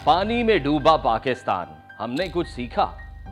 पानी में डूबा पाकिस्तान, हमने कुछ सीखा।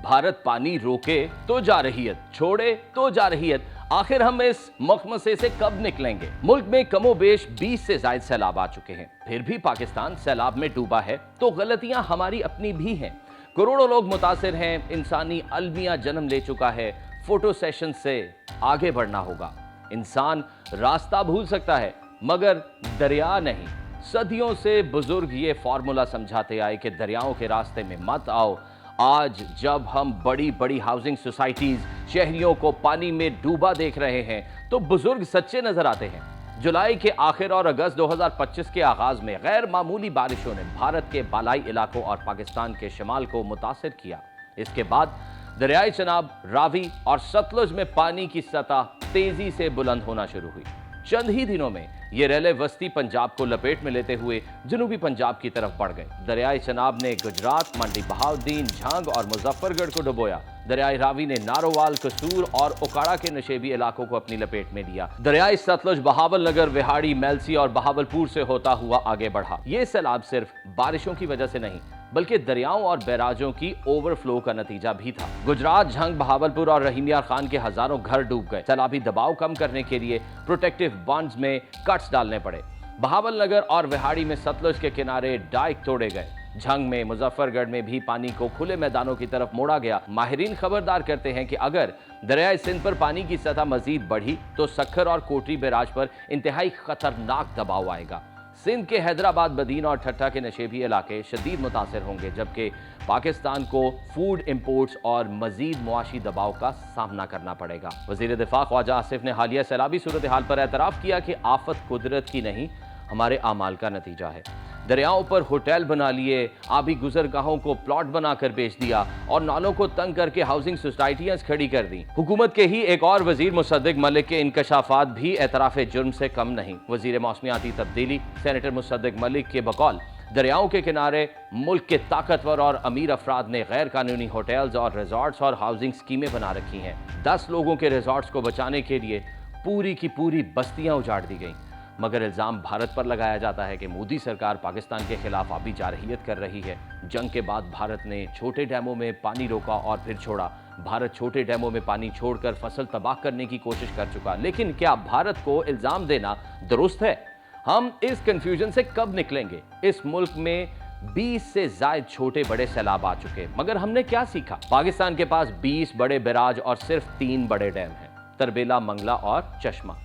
भारत पानी रोके तो जारहियत, छोड़े तो जारहियत। आखिर हम इस मखमसे से कब निकलेंगे? मुल्क में कमोबेश 20 से ज्यादा सैलाब आ चुके हैं, फिर भी पाकिस्तान सैलाब में डूबा है, तो गलतियां हमारी अपनी भी हैं। करोड़ों लोग मुतासिर हैं, इंसानी अलमिया जन्म ले चुका है। फोटो सेशन से आगे बढ़ना होगा। इंसान रास्ता भूल सकता है मगर दरिया नहीं। सदियों से बुजुर्ग ये फॉर्मूला समझाते आए कि दरियाओं के रास्ते में मत आओ। आज जब हम बड़ी बड़ी हाउसिंग सोसाइटीज शहरियों को पानी में डूबा देख रहे हैं तो बुजुर्ग सच्चे नजर आते हैं। जुलाई के आखिर और अगस्त 2025 के आगाज में गैर मामूली बारिशों ने भारत के बालाई इलाकों और पाकिस्तान के शिमाल को मुतासिर किया। इसके बाद दरियाई चनाब, रावी और सतलुज में पानी की सतह तेजी से बुलंद होना शुरू हुई। चंद ही दिनों में ये रेले वस्ती पंजाब को लपेट में लेते हुए जनूबी पंजाब की तरफ बढ़ गए। दरियाई चनाब ने गुजरात, मंडी बहाउद्दीन, झांग और मुजफ्फरगढ़ को डुबोया। दरियाई रावी ने नारोवाल, कसूर और उकाड़ा के नशेबी इलाकों को अपनी लपेट में लिया। दरियाई सतलुज बहावल नगर, विहाड़ी, मेलसी और बहावलपुर से होता हुआ आगे बढ़ा। ये सैलाब सिर्फ बारिशों की वजह से नहीं बल्कि दरियाओं और बैराजों की ओवरफ्लो का नतीजा भी था। गुजरात, झंग, बहावलपुर और रहीमिया खान के हजारों घर डूब गए। सैलाबी दबाव कम करने के लिए प्रोटेक्टिव बॉन्ड्स में कट्स डालने पड़े। बहावल नगर और विहाड़ी में सतलुज के किनारे डाइक तोड़े गए। झंग में, मुजफ्फरगढ़ में भी पानी को खुले मैदानों की तरफ मोड़ा गया। माहिरीन खबरदार करते हैं कि अगर दरियाई सिंध पर पानी की सतह मजीद बढ़ी तो सक्खर और कोटरी बैराज पर इंतहाई खतरनाक दबाव आएगा। सिंध के हैदराबाद, बदीन और ठट्ठा के नशेबी इलाके शदीद मुतासिर होंगे, जबकि पाकिस्तान को फूड इंपोर्ट्स और मजीद मुआशी दबाव का सामना करना पड़ेगा। वजीर दिफा ख्वाजा आसिफ ने हालिया सैलाबी सूरत हाल पर एतराफ़ किया कि आफत कुदरत की नहीं, हमारे आमाल का नतीजा है। दरियाओं पर होटल बना लिए, आबी गुजरगाहों को प्लॉट बनाकर बेच दिया और नालों को तंग करके हाउसिंग सोसाइटियां खड़ी कर दी। हुकूमत के ही एक और वजीर मुसद्दिक मलिक के इंकशाफात भी एतराफ़ जुर्म से कम नहीं। वजीर मौसमियाती तब्दीली सेनेटर मुसद्दिक मलिक के बकौल दरियाओं के किनारे मुल्क के ताकतवर और अमीर अफराद ने गैर कानूनी होटल्स और रिजॉर्ट्स और हाउसिंग स्कीमें बना रखी हैं। 10 लोगों के रिजॉर्ट्स को बचाने के लिए पूरी की पूरी बस्तियां उजाड़ दी गईं। मगर इल्ज़ाम भारत पर लगाया जाता है कि मोदी सरकार पाकिस्तान के खिलाफ आबी जारहियत कर रही है। जंग के बाद भारत ने छोटे डैमों में पानी रोका और फिर छोड़ा। भारत छोटे डैमों में पानी छोड़कर फसल तबाह करने की कोशिश कर चुका, लेकिन क्या भारत को इल्ज़ाम देना दुरुस्त है? हम इस कंफ्यूजन से कब निकलेंगे? इस मुल्क में 20 से ज्यादा छोटे बड़े सैलाब आ चुके, मगर हमने क्या सीखा? पाकिस्तान के पास 20 बड़े बैराज और सिर्फ 3 बड़े डैम हैं, तरबेला, मंगला और चश्मा,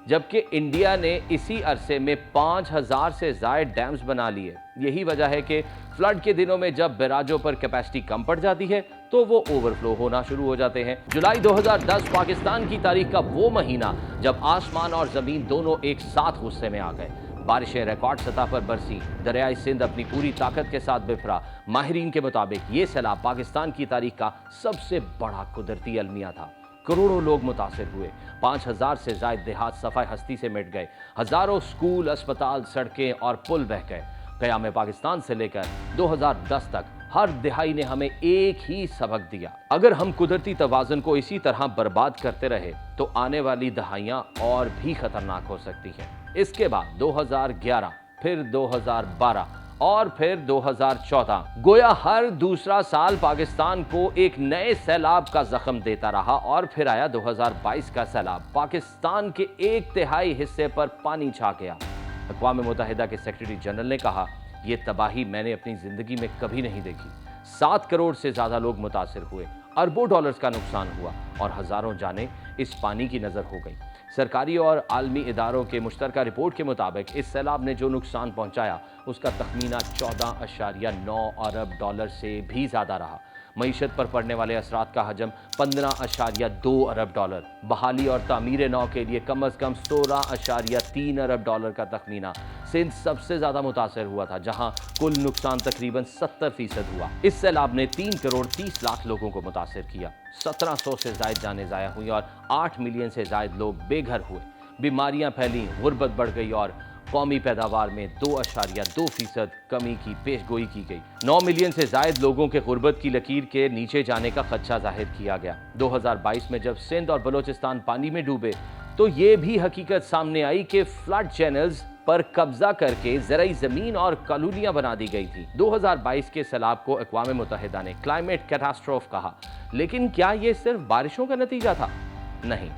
जबकि इंडिया ने इसी अरसे में 5000 से ज्यादा डैम्स बना लिए। यही वजह है कि फ्लड के दिनों में जब बैराजों पर कैपेसिटी कम पड़ जाती है तो वो ओवरफ्लो होना शुरू हो जाते हैं। जुलाई 2010 पाकिस्तान की तारीख का वो महीना जब आसमान और जमीन दोनों एक साथ गुस्से में आ गए। बारिशें रिकॉर्ड सतह पर बरसी, दरियाई सिंध अपनी पूरी ताकत के साथ बिफरा। माहिरीन के मुताबिक ये सैलाब पाकिस्तान की तारीख का सबसे बड़ा कुदरती अलमिया था। करोड़ों लोग मुतासिर हुए, 5000 से ज्यादा देहात सफाई हस्ती से मिट गए। हजारों स्कूल, अस्पताल, सड़कें और पुल बह गए। क़याम पाकिस्तान से लेकर 2010 तक हर दिहाई ने हमें एक ही सबक दिया, अगर हम कुदरती तवाज़ुन को इसी तरह बर्बाद करते रहे तो आने वाली दहाइयां और भी खतरनाक हो सकती हैं। इसके बाद 2011, फिर 2012 और फिर 2014, गोया हर दूसरा साल पाकिस्तान को एक नए सैलाब का जख्म देता रहा और फिर आया 2022 का सैलाब। पाकिस्तान के 1/3 हिस्से पर पानी छा गया। अक़वाम मुत्तहिदा के सेक्रेटरी जनरल ने कहा, ये तबाही मैंने अपनी जिंदगी में कभी नहीं देखी। 7 करोड़ से ज्यादा लोग मुतासिर हुए, अरबों डॉलर्स का नुकसान हुआ और हजारों जानें इस पानी की नजर हो गई। सरकारी और आलमी इदारों के मुश्तरका रिपोर्ट के मुताबिक इस सैलाब ने जो नुकसान पहुंचाया उसका तखमीना 14.9 अरब डॉलर से भी ज्यादा रहा। मईशत पर पड़ने वाले असरात का हजम 15.2 अरब डॉलर, बहाली और तामीर नौ के लिए कम अज कम 16.3 अरब डॉलर का तखमीना। सिंध सबसे ज्यादा मुतासर हुआ था, जहां कुल नुकसान तकरीबन 70% हुआ। इस सैलाब ने 3 करोड़ 30 लाख लोगों को मुतासर किया। 1700 से ज्यादा जानें ज़ाया हुई और 8 मिलियन से ज्यादा लोग बेघर हुए। बीमारियां फैली, गुर्बत बढ़ गई और कौमी पैदावार में 2.2% कमी की पेशगोई की गई। 9 मिलियन से ज्यादा लोगों के गुर्बत की लकीर के नीचे जाने का खदशा जाहिर किया गया। 2022 में जब सिंध और बलोचिस्तान पानी में डूबे तो ये भी हकीकत सामने आई कि फ्लड चैनल्स पर कब्जा करके ज़राई ज़मीन और कॉलोनियां बना दी गई थी। 2022 के सैलाब को अक़वाम मुत्तहिदा ने क्लाइमेट कैटास्ट्रोफ कहा, लेकिन क्या ये सिर्फ बारिशों का नतीजा था? नहीं,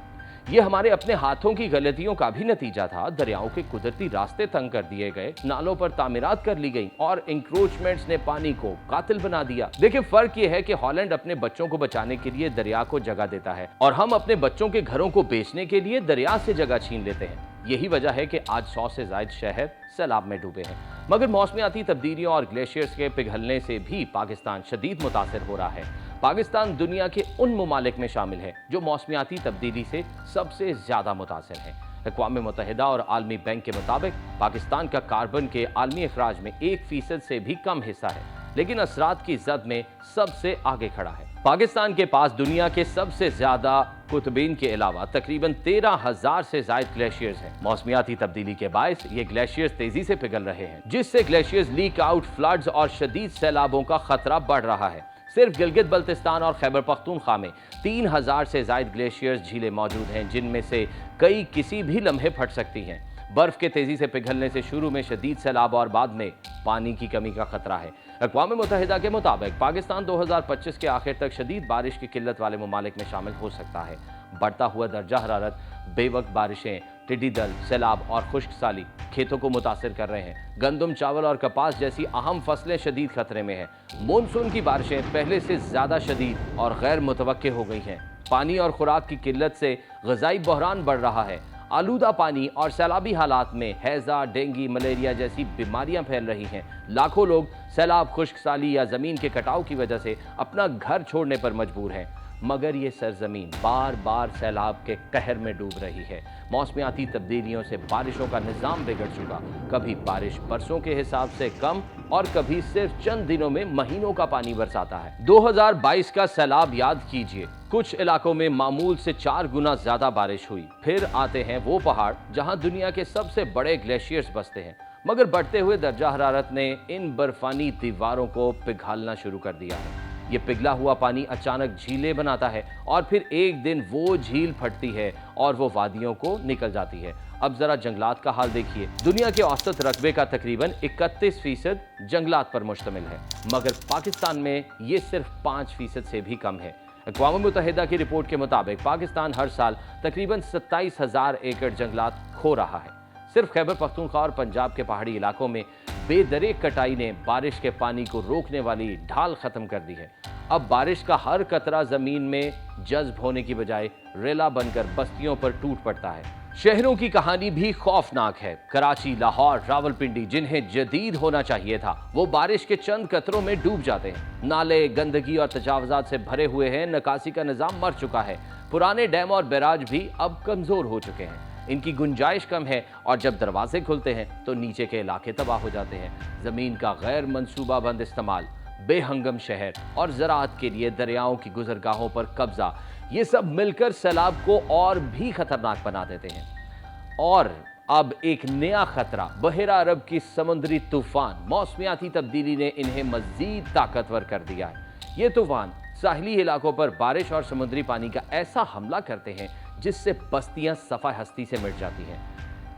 ये हमारे अपने हाथों की गलतियों का भी नतीजा था। दरियाओं के कुदरती रास्ते तंग कर दिए गए, नालों पर तामीरात कर ली गई और इंक्रोचमेंट्स ने पानी को कातिल बना दिया। देखिए, फर्क ये है कि हॉलैंड अपने बच्चों को बचाने के लिए दरिया को जगह देता है और हम अपने बच्चों के घरों को बेचने के लिए दरिया से जगह छीन लेते हैं। यही वजह है कि आज 100 से ज्यादा शहर सैलाब में डूबे हैं। मगर मौसमियाती तब्दीलियों और ग्लेशियर्स के पिघलने से भी पाकिस्तान शदीद मुतासिर हो रहा है। पाकिस्तान दुनिया के उन ममालिक में शामिल है जो मौसमियाती तब्दीली से सबसे ज्यादा मुतासिर हैं। अक़वाम मुत्तहिदा और आलमी बैंक के मुताबिक पाकिस्तान का कार्बन के आलमी अखराज में 1% से भी कम हिस्सा है, लेकिन असरात की जद में सबसे आगे खड़ा है। पाकिस्तान के पास दुनिया के सबसे ज्यादा कुतुबीन के अलावा तकरीबन 13,000 से ज्यादा ग्लेशियर्स हैं। मौसमियाती तब्दीली के बायस ये ग्लेशियर्स तेजी से पिघल रहे हैं, जिससे ग्लेशियर्स लीक आउट, फ्लड्स और शदीद सैलाबों का खतरा बढ़ रहा है। सिर्फ गिलगित बल्तिस्तान और खैबर पख्तूनख्वा में 3,000 से ज्यादा ग्लेशियर्स झीलें मौजूद हैं, जिनमें से कई किसी भी लम्हे फट सकती हैं। बर्फ के तेजी से पिघलने से शुरू में शदीद सैलाब और बाद में पानी की कमी का खतरा है। अक़वाम मुत्तहिदा के मुताबिक पाकिस्तान 2025 के आखिर तक शदीद बारिश की किल्लत वाले ममालिक में शामिल हो सकता है। बढ़ता हुआ दर्जा हरारत, बेवक्त बारिशें, टिड्डी दल, सैलाब और खुश्क साली खेतों को मुतासिर कर रहे हैं। गंदम, चावल और कपास जैसी अहम फसलें शदीद खतरे में हैं। मानसून की बारिशें पहले से ज़्यादा शदीद और गैर मुतवक्के हो गई हैं। पानी और खुराक की किल्लत से ग़िज़ाई बहरान बढ़ रहा है। आलूदा पानी और सैलाबी हालात में हैज़ा, डेंगू, मलेरिया जैसी बीमारियां फैल रही हैं। लाखों लोग सैलाब, खुश्क साली या ज़मीन के कटाव की वजह से अपना घर छोड़ने पर मजबूर हैं। मगर ये सरजमीन बार बार सैलाब के कहर में डूब रही है। मौसमियाती तब्दीलियों से बारिशों का निज़ाम बिगड़ चुका। कभी बारिश बरसों के हिसाब से कम और कभी सिर्फ चंद दिनों में महीनों का पानी बरसाता है। 2022 का सैलाब याद कीजिए, कुछ इलाकों में मामूल से 4 गुना ज्यादा बारिश हुई। फिर आते हैं वो पहाड़ जहां दुनिया के सबसे बड़े ग्लेशियर्स बसते हैं, मगर बढ़ते हुए दर्जा हरारत ने इन बर्फानी दीवारों को पिघालना शुरू कर दिया है। ये पिघला हुआ पानी अचानक झीलें बनाता है और फिर एक दिन वो झील फटती है और वो वादियों को निकल जाती है। अब जरा जंगलात का हाल देखिए। दुनिया के औसत रकबे का तकरीबन 31% जंगलात पर मुश्तमिल है, मगर पाकिस्तान में ये सिर्फ 5% से भी कम है। अक़वाम मुत्तहिदा की रिपोर्ट के मुताबिक पाकिस्तान हर साल तकरीबन 27,000 एकड़ जंगलात खो रहा है। सिर्फ खैबर पख्तूनख्वा और पंजाब के पहाड़ी इलाकों में बेदरेक कटाई ने बारिश के पानी को रोकने वाली ढाल खत्म कर दी है। अब बारिश का हर कतरा जमीन में जज्ब होने की बजाय रेला बनकर बस्तियों पर टूट पड़ता है। शहरों की कहानी भी खौफनाक है। कराची, लाहौर, रावलपिंडी जिन्हें जदीद होना चाहिए था, वो बारिश के चंद कतरों में डूब जाते हैं। नाले गंदगी और तजावजात से भरे हुए हैं। निकासी का निज़ाम मर चुका है। पुराने डैम और बैराज भी अब कमज़ोर हो चुके हैं। इनकी गुंजाइश कम है और जब दरवाजे खुलते हैं तो नीचे के इलाके तबाह हो जाते हैं। ज़मीन का गैर मंसूबा बंद इस्तेमाल, बेहंगम शहर और ज़राअत के लिए दरियाओं की गुजरगाहों पर कब्जा, ये सब मिलकर सैलाब को और भी खतरनाक बना देते हैं। और अब एक नया खतरा, बहेरा अरब की समुद्री तूफान। मौसमियाती तब्दीली ने इन्हें मज़ीद ताकतवर कर दिया है। ये तूफान साहिली इलाकों पर बारिश और समुद्री पानी का ऐसा हमला करते हैं जिससे बस्तियां सफ़ा हस्ती से मिट जाती हैं।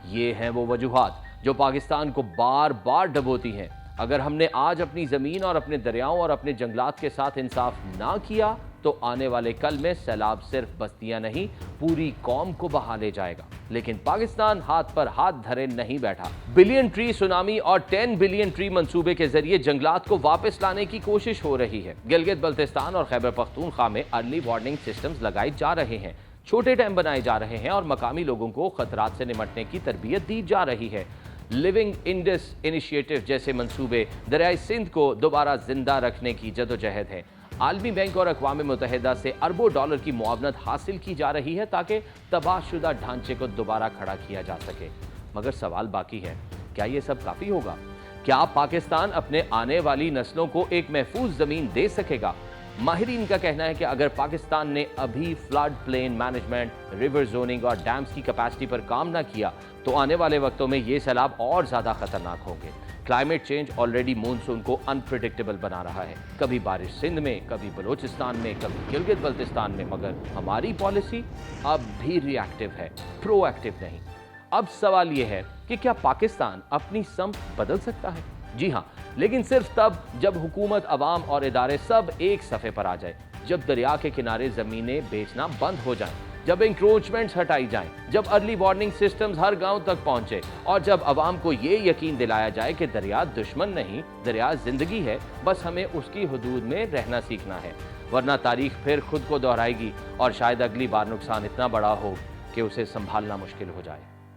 ये हैं वो वजूहात जो पाकिस्तान को बार बार डबोती हैं। अगर हमने आज अपनी ज़मीन और अपने दरियाओं और अपने जंगलात के साथ इंसाफ ना किया तो आने वाले कल में सैलाब सिर्फ बस्तियां नहीं, पूरी कौम को बहा ले जाएगा। लेकिन पाकिस्तान हाथ पर हाथ धरे नहीं बैठा। बिलियन ट्री सुनामी और 10 बिलियन ट्री मंसूबे के जरिए जंगलात को वापस लाने की कोशिश हो रही है। गिलगित बल्तिस्तान और खैबर पख्तूनख्वा में अर्ली वार्निंग सिस्टम्स लगाए जा रहे हैं, छोटे डैम बनाए जा रहे हैं और मकामी लोगों को खतरात से निपटने की तरबियत दी जा रही है। लिविंग इंडस इनिशिएटिव जैसे मंसूबे दरियाई सिंध को दोबारा जिंदा रखने की जदोजहद है। आलमी बैंक और अक़वाम मुत्तहिदा से अरबों डॉलर की मुआवनत हासिल की जा रही है ताकि तबाहशुदा ढांचे को दोबारा खड़ा किया जा सके। मगर सवाल बाकी है, क्या ये सब काफ़ी होगा? क्या पाकिस्तान अपने आने वाली नस्लों को एक महफूज ज़मीन दे सकेगा? माहिरीन का कहना है कि अगर पाकिस्तान ने अभी flood plain management, river zoning और डैम्स की कैपेसिटी पर काम ना किया तो आने वाले वक्तों में ये सैलाब और ज़्यादा खतरनाक होंगे। क्लाइमेट चेंज ऑलरेडी मानसून को अनप्रेडिक्टेबल बना रहा है। कभी बारिश सिंध में, कभी बलूचिस्तान में, कभी गिलगित बल्तिस्तान में, मगर हमारी पॉलिसी अब भी रिएक्टिव है, प्रोएक्टिव नहीं। اب سوال یہ ہے کہ کیا پاکستان اپنی سمت بدل سکتا ہے؟ جی ہاں، لیکن صرف تب جب حکومت، عوام اور ادارے سب ایک صفحے پر آ جائے، جب دریا کے کنارے زمینیں بیچنا بند ہو جائیں، جب انکروچمنٹس ہٹائی جائیں، جب ارلی وارننگ سسٹمز ہر گاؤں تک پہنچے، اور جب عوام کو یہ یقین دلایا جائے کہ دریا دشمن نہیں، دریا زندگی ہے، بس ہمیں اس کی حدود میں رہنا سیکھنا ہے، ورنہ تاریخ پھر خود کو دہرائے گی اور شاید اگلی بار نقصان اتنا بڑا ہو کہ اسے سنبھالنا مشکل ہو جائے۔